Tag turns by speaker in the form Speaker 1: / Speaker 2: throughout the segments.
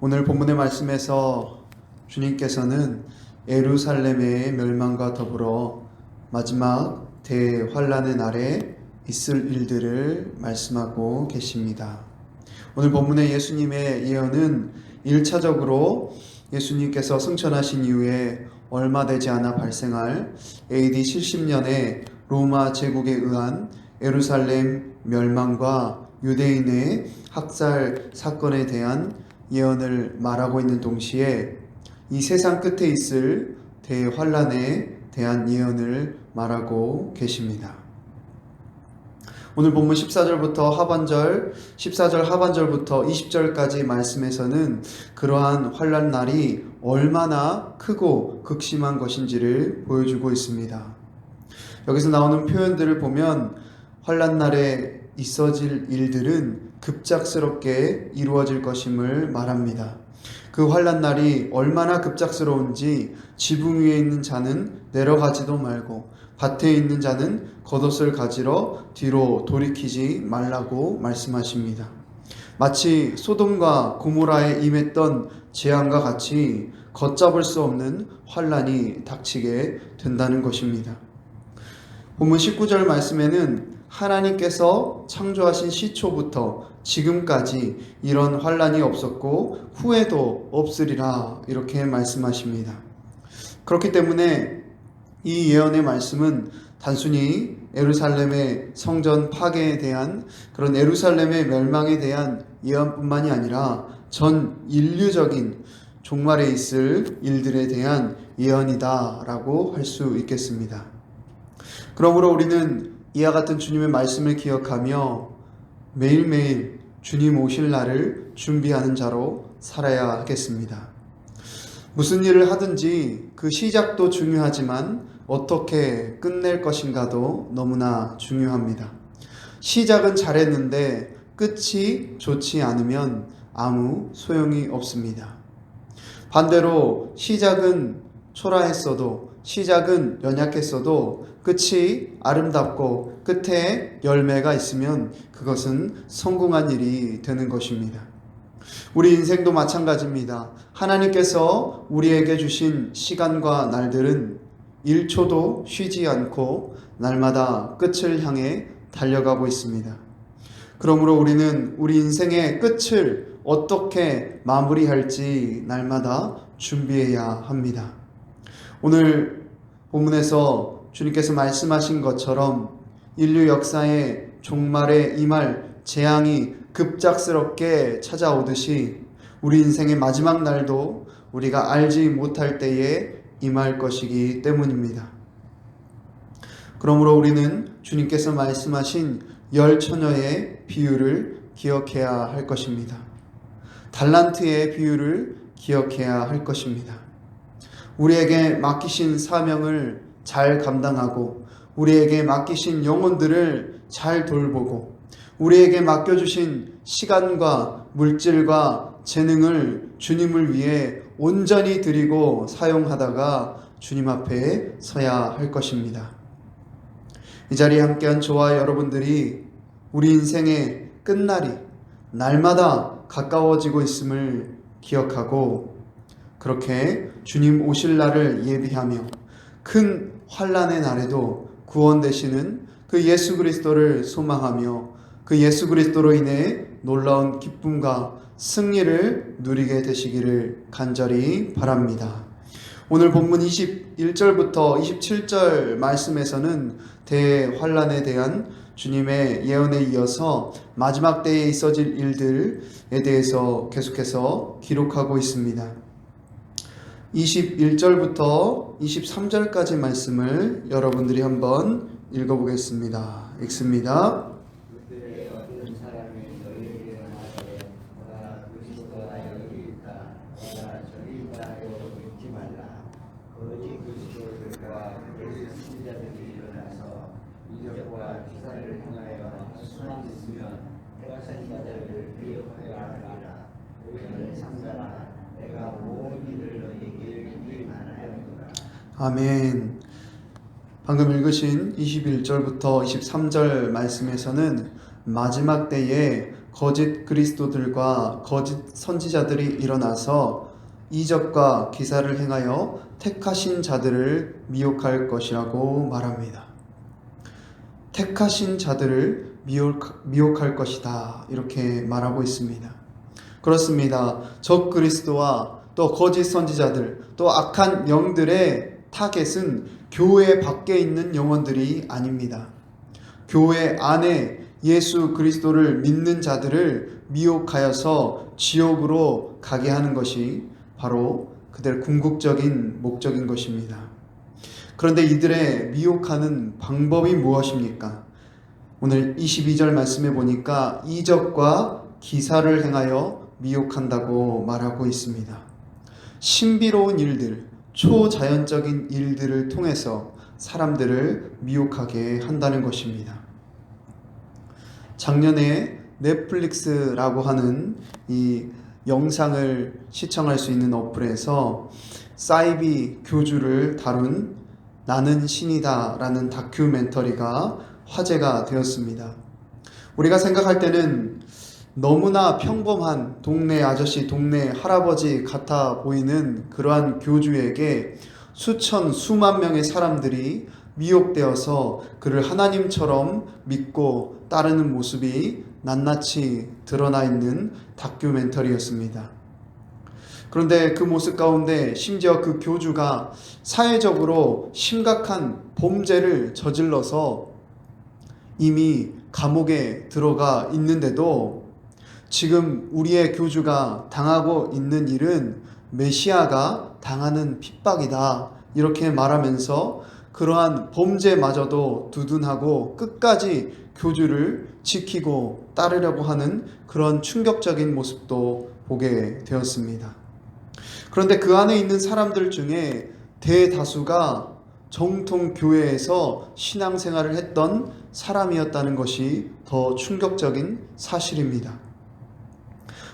Speaker 1: 오늘 본문의 말씀에서 주님께서는 예루살렘의 멸망과 더불어 마지막 대환란의 날에 있을 일들을 말씀하고 계십니다. 오늘 본문의 예수님의 예언은 1차적으로 예수님께서 승천하신 이후에 얼마 되지 않아 발생할 AD 70년에 로마 제국에 의한 예루살렘 멸망과 유대인의 학살 사건에 대한 예언을 말하고 있는 동시에 이 세상 끝에 있을 대환란에 대한 예언을 말하고 계십니다. 오늘 본문 14절부터 하반절, 14절 하반절부터 20절까지 말씀에서는 그러한 환란 날이 얼마나 크고 극심한 것인지를 보여주고 있습니다. 여기서 나오는 표현들을 보면 환란 날에 있어질 일들은 급작스럽게 이루어질 것임을 말합니다. 그 환란 날이 얼마나 급작스러운지 지붕 위에 있는 자는 내려가지도 말고 밭에 있는 자는 겉옷을 가지러 뒤로 돌이키지 말라고 말씀하십니다. 마치 소돔과 고모라에 임했던 재앙과 같이 걷잡을 수 없는 환란이 닥치게 된다는 것입니다. 본문 19절 말씀에는 하나님께서 창조하신 시초부터 지금까지 이런 환란이 없었고 후에도 없으리라 이렇게 말씀하십니다. 그렇기 때문에 이 예언의 말씀은 단순히 예루살렘의 성전 파괴에 대한 그런 예루살렘의 멸망에 대한 예언뿐만이 아니라 전 인류적인 종말에 있을 일들에 대한 예언이다라고 할 수 있겠습니다. 그러므로 우리는 이와 같은 주님의 말씀을 기억하며 매일매일 주님 오실 날을 준비하는 자로 살아야 하겠습니다. 무슨 일을 하든지 그 시작도 중요하지만 어떻게 끝낼 것인가도 너무나 중요합니다. 시작은 잘했는데 끝이 좋지 않으면 아무 소용이 없습니다. 반대로 시작은 초라했어도 시작은 연약했어도 끝이 아름답고 끝에 열매가 있으면 그것은 성공한 일이 되는 것입니다. 우리 인생도 마찬가지입니다. 하나님께서 우리에게 주신 시간과 날들은 1초도 쉬지 않고 날마다 끝을 향해 달려가고 있습니다. 그러므로 우리는 우리 인생의 끝을 어떻게 마무리할지 날마다 준비해야 합니다. 오늘 본문에서 주님께서 말씀하신 것처럼 인류 역사의 종말에 임할 재앙이 급작스럽게 찾아오듯이 우리 인생의 마지막 날도 우리가 알지 못할 때에 임할 것이기 때문입니다. 그러므로 우리는 주님께서 말씀하신 10처녀의 비유를 기억해야 할 것입니다. 달란트의 비유를 기억해야 할 것입니다. 우리에게 맡기신 사명을 잘 감당하고 우리에게 맡기신 영혼들을 잘 돌보고 우리에게 맡겨주신 시간과 물질과 재능을 주님을 위해 온전히 드리고 사용하다가 주님 앞에 서야 할 것입니다. 이 자리에 함께한 저와 여러분들이 우리 인생의 끝날이 날마다 가까워지고 있음을 기억하고 그렇게 주님 오실 날을 예비하며 큰 환란의 날에도 구원 되시는 그 예수 그리스도를 소망하며 그 예수 그리스도로 인해 놀라운 기쁨과 승리를 누리게 되시기를 간절히 바랍니다. 오늘 본문 21절부터 27절 말씀에서는 대환란에 대한 주님의 예언에 이어서 마지막 때에 있어질 일들에 대해서 계속해서 기록하고 있습니다. 21절부터 23절까지 말씀을 여러분들이 한번 읽어보겠습니다. 읽습니다. 아멘. 방금 읽으신 21절부터 23절 말씀에서는 마지막 때에 거짓 그리스도들과 거짓 선지자들이 일어나서 이적과 기사를 행하여 택하신 자들을 미혹할 것이라고 말합니다. 택하신 자들을 미혹할 것이다, 이렇게 말하고 있습니다. 그렇습니다. 적 그리스도와 또 거짓 선지자들, 또 악한 영들의 타겟은 교회 밖에 있는 영혼들이 아닙니다. 교회 안에 예수 그리스도를 믿는 자들을 미혹하여서 지옥으로 가게 하는 것이 바로 그들의 궁극적인 목적인 것입니다. 그런데 이들의 미혹하는 방법이 무엇입니까? 오늘 22절 말씀에 보니까 이적과 기사를 행하여 미혹한다고 말하고 있습니다. 신비로운 일들, 초자연적인 일들을 통해서 사람들을 미혹하게 한다는 것입니다. 작년에 넷플릭스라고 하는 이 영상을 시청할 수 있는 어플에서 사이비 교주를 다룬 나는 신이다 라는 다큐멘터리가 화제가 되었습니다. 우리가 생각할 때는 너무나 평범한 동네 아저씨, 동네 할아버지 같아 보이는 그러한 교주에게 수만 명의 사람들이 미혹되어서 그를 하나님처럼 믿고 따르는 모습이 낱낱이 드러나 있는 다큐멘터리였습니다. 그런데 그 모습 가운데 심지어 그 교주가 사회적으로 심각한 범죄를 저질러서 이미 감옥에 들어가 있는데도 지금 우리의 교주가 당하고 있는 일은 메시아가 당하는 핍박이다, 이렇게 말하면서 그러한 범죄마저도 두둔하고 끝까지 교주를 지키고 따르려고 하는 그런 충격적인 모습도 보게 되었습니다. 그런데 그 안에 있는 사람들 중에 대다수가 정통 교회에서 신앙생활을 했던 사람이었다는 것이 더 충격적인 사실입니다.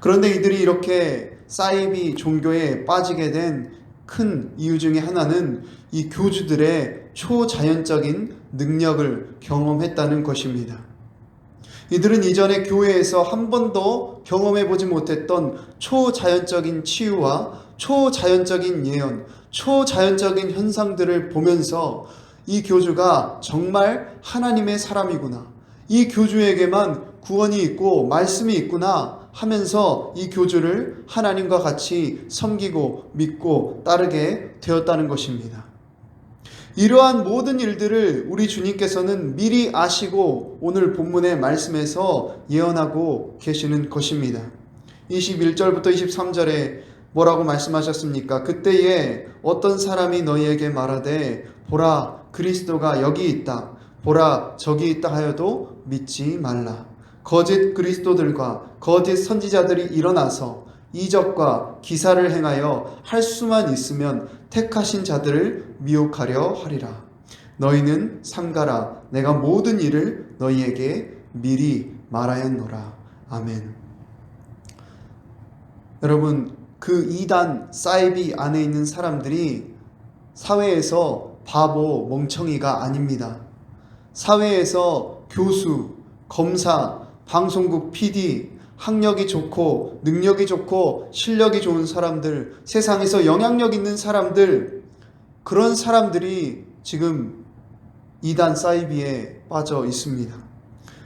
Speaker 1: 그런데 이들이 이렇게 사이비 종교에 빠지게 된 큰 이유 중에 하나는 이 교주들의 초자연적인 능력을 경험했다는 것입니다. 이들은 이전에 교회에서 한 번도 경험해보지 못했던 초자연적인 치유와 초자연적인 예언, 초자연적인 현상들을 보면서 이 교주가 정말 하나님의 사람이구나, 이 교주에게만 구원이 있고 말씀이 있구나 하면서 이 교주를 하나님과 같이 섬기고 믿고 따르게 되었다는 것입니다. 이러한 모든 일들을 우리 주님께서는 미리 아시고 오늘 본문의 말씀에서 예언하고 계시는 것입니다. 21절부터 23절에 뭐라고 말씀하셨습니까? 그때에 어떤 사람이 너희에게 말하되 보라 그리스도가 여기 있다, 보라 저기 있다 하여도 믿지 말라. 거짓 그리스도들과 거짓 선지자들이 일어나서 이적과 기사를 행하여 할 수만 있으면 택하신 자들을 미혹하려 하리라. 너희는 삼가라. 내가 모든 일을 너희에게 미리 말하였노라. 아멘. 여러분, 그 이단 사이비 안에 있는 사람들이 사회에서 바보 멍청이가 아닙니다. 사회에서 교수, 검사, 방송국 PD, 학력이 좋고 능력이 좋고 실력이 좋은 사람들, 세상에서 영향력 있는 사람들, 그런 사람들이 지금 이단 사이비에 빠져 있습니다.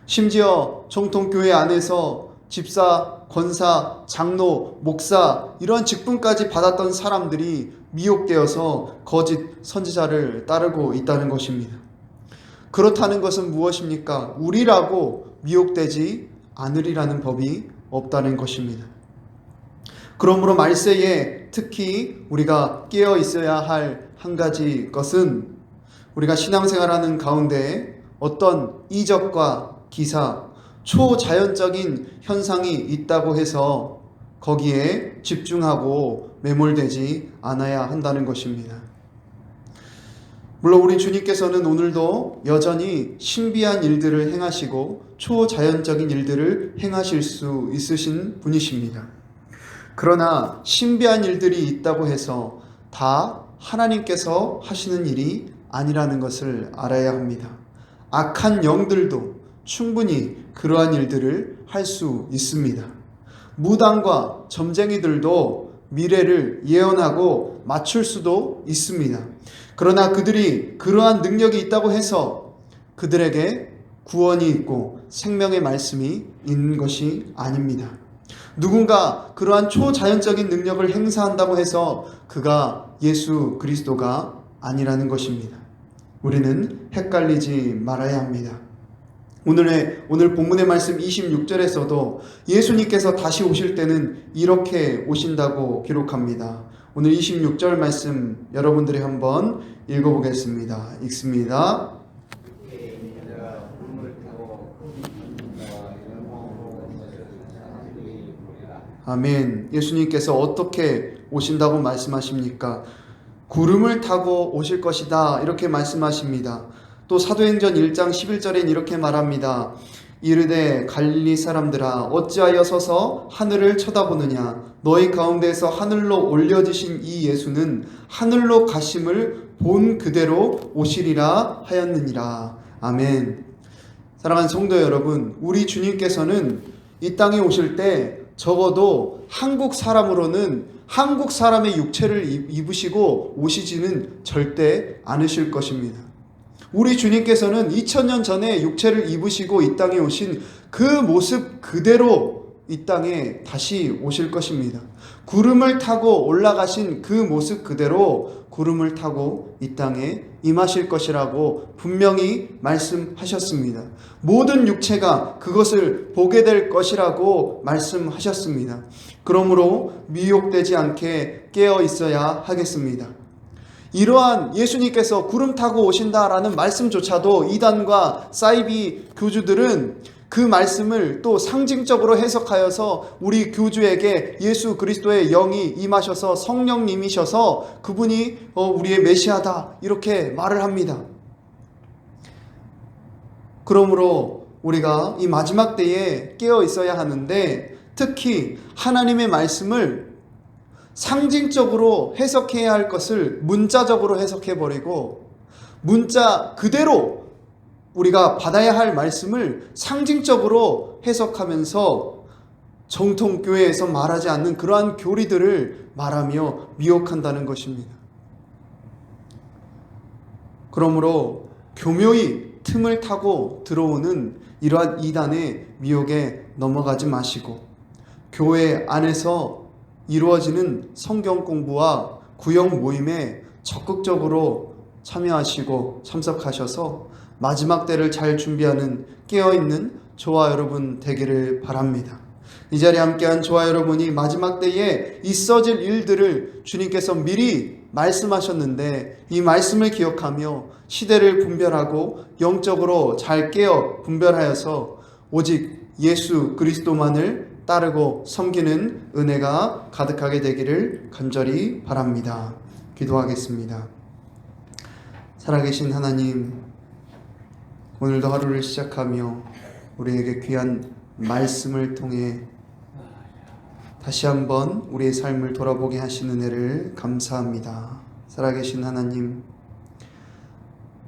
Speaker 1: 심지어 정통교회 안에서 집사, 권사, 장로, 목사 이러한 직분까지 받았던 사람들이 미혹되어서 거짓 선지자를 따르고 있다는 것입니다. 그렇다는 것은 무엇입니까? 우리라고 미혹되지 않으리라는 법이 없다는 것입니다. 그러므로 말세에 특히 우리가 깨어 있어야 할 한 가지 것은 우리가 신앙생활하는 가운데 어떤 이적과 기사, 초자연적인 현상이 있다고 해서 거기에 집중하고 매몰되지 않아야 한다는 것입니다. 물론 우리 주님께서는 오늘도 여전히 신비한 일들을 행하시고 초자연적인 일들을 행하실 수 있으신 분이십니다. 그러나 신비한 일들이 있다고 해서 다 하나님께서 하시는 일이 아니라는 것을 알아야 합니다. 악한 영들도 충분히 그러한 일들을 할 수 있습니다. 무당과 점쟁이들도 미래를 예언하고 맞출 수도 있습니다. 그러나 그들이 그러한 능력이 있다고 해서 그들에게 구원이 있고 생명의 말씀이 있는 것이 아닙니다. 누군가 그러한 초자연적인 능력을 행사한다고 해서 그가 예수 그리스도가 아니라는 것입니다. 우리는 헷갈리지 말아야 합니다. 오늘 본문의 말씀 26절에서도 예수님께서 다시 오실 때는 이렇게 오신다고 기록합니다. 오늘 26절 말씀 여러분들이 한번 읽어보겠습니다. 읽습니다. 아멘. 예수님께서 어떻게 오신다고 말씀하십니까? 구름을 타고 오실 것이다 이렇게 말씀하십니다. 또 사도행전 1장 11절엔 이렇게 말합니다. 이르되 갈릴리 사람들아 어찌하여 서서 하늘을 쳐다보느냐 너희 가운데에서 하늘로 올려지신 이 예수는 하늘로 가심을 본 그대로 오시리라 하였느니라. 아멘. 사랑하는 성도 여러분, 우리 주님께서는 이 땅에 오실 때 적어도 한국 사람으로는 한국 사람의 육체를 입으시고 오시지는 절대 않으실 것입니다. 우리 주님께서는 2000년 전에 육체를 입으시고 이 땅에 오신 그 모습 그대로 이 땅에 다시 오실 것입니다. 구름을 타고 올라가신 그 모습 그대로 구름을 타고 이 땅에 임하실 것이라고 분명히 말씀하셨습니다. 모든 육체가 그것을 보게 될 것이라고 말씀하셨습니다. 그러므로 미혹되지 않게 깨어 있어야 하겠습니다. 이러한 예수님께서 구름 타고 오신다라는 말씀조차도 이단과 사이비 교주들은 그 말씀을 또 상징적으로 해석하여서 우리 교주에게 예수 그리스도의 영이 임하셔서 성령님이셔서 그분이 우리의 메시아다 이렇게 말을 합니다. 그러므로 우리가 이 마지막 때에 깨어 있어야 하는데 특히 하나님의 말씀을 상징적으로 해석해야 할 것을 문자적으로 해석해버리고 문자 그대로 우리가 받아야 할 말씀을 상징적으로 해석하면서 정통교회에서 말하지 않는 그러한 교리들을 말하며 미혹한다는 것입니다. 그러므로 교묘히 틈을 타고 들어오는 이러한 이단의 미혹에 넘어가지 마시고 교회 안에서 이루어지는 성경 공부와 구역 모임에 적극적으로 참여하시고 참석하셔서 마지막 때를 잘 준비하는 깨어있는 저와 여러분 되기를 바랍니다. 이 자리에 함께한 저와 여러분이 마지막 때에 있어질 일들을 주님께서 미리 말씀하셨는데 이 말씀을 기억하며 시대를 분별하고 영적으로 잘 깨어 분별하여서 오직 예수 그리스도만을 따르고 섬기는 은혜가 가득하게 되기를 간절히 바랍니다. 기도하겠습니다. 살아계신 하나님, 오늘도 하루를 시작하며 우리에게 귀한 말씀을 통해 다시 한번 우리의 삶을 돌아보게 하시는 은혜를 감사합니다. 살아계신 하나님,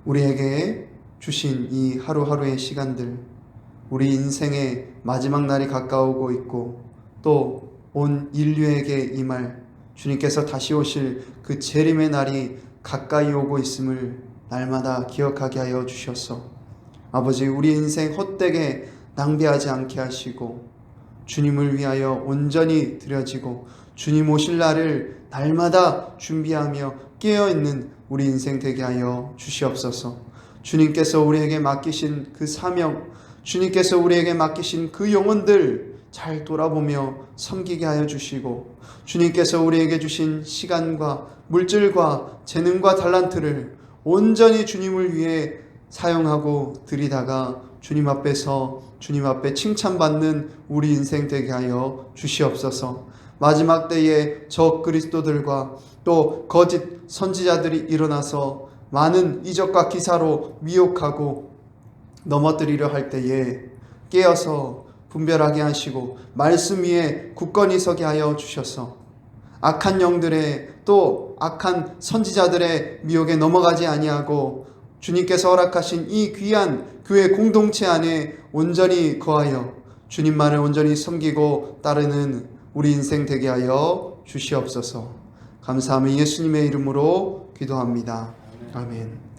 Speaker 1: 우리에게 주신 이 하루하루의 시간들, 우리 인생의 마지막 날이 가까우고 있고 또 온 인류에게 임할 주님께서 다시 오실 그 재림의 날이 가까이 오고 있음을 날마다 기억하게 하여 주셔서 아버지, 우리 인생 헛되게 낭비하지 않게 하시고 주님을 위하여 온전히 드려지고 주님 오실 날을 날마다 준비하며 깨어있는 우리 인생 되게 하여 주시옵소서. 주님께서 우리에게 맡기신 그 사명, 주님께서 우리에게 맡기신 그 영혼들 잘 돌아보며 섬기게 하여 주시고 주님께서 우리에게 주신 시간과 물질과 재능과 달란트를 온전히 주님을 위해 사용하고 드리다가 주님 앞에서 주님 앞에 칭찬받는 우리 인생 되게 하여 주시옵소서. 마지막 때에 적 그리스도들과 또 거짓 선지자들이 일어나서 많은 이적과 기사로 미혹하고 넘어뜨리려 할 때에 깨어서 분별하게 하시고 말씀 위에 굳건히 서게 하여 주셔서 악한 영들의 또 악한 선지자들의 미혹에 넘어가지 아니하고 주님께서 허락하신 이 귀한 교회 공동체 안에 온전히 거하여 주님만을 온전히 섬기고 따르는 우리 인생 되게 하여 주시옵소서. 감사하며 예수님의 이름으로 기도합니다. 아멘.